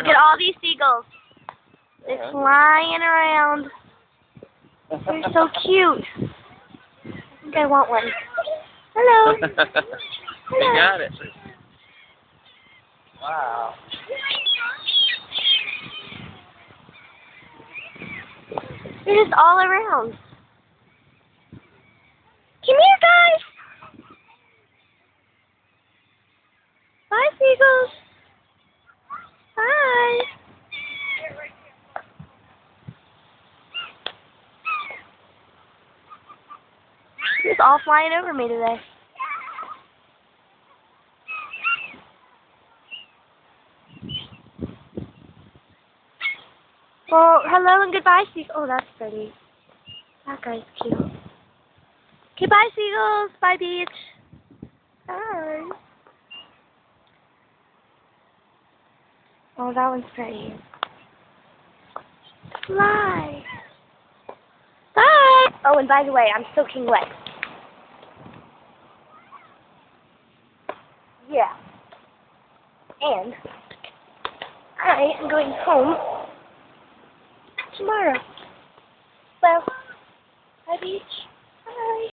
Look at all these seagulls. They're flying around. They're so cute. I think I want one. Hello. You got it. Wow. They're just all around. Come here, guys. Bye, seagulls. Bye. They're just all flying over me today. Well, hello and goodbye, seagulls. Oh, that's pretty. That guy's cute. Okay, bye, seagulls. Bye, beach. Bye. Oh, that one's pretty. Fly. Bye. Oh, and by the way, I'm soaking wet. Yeah. And I am going home tomorrow. Well, bye, beach. Bye.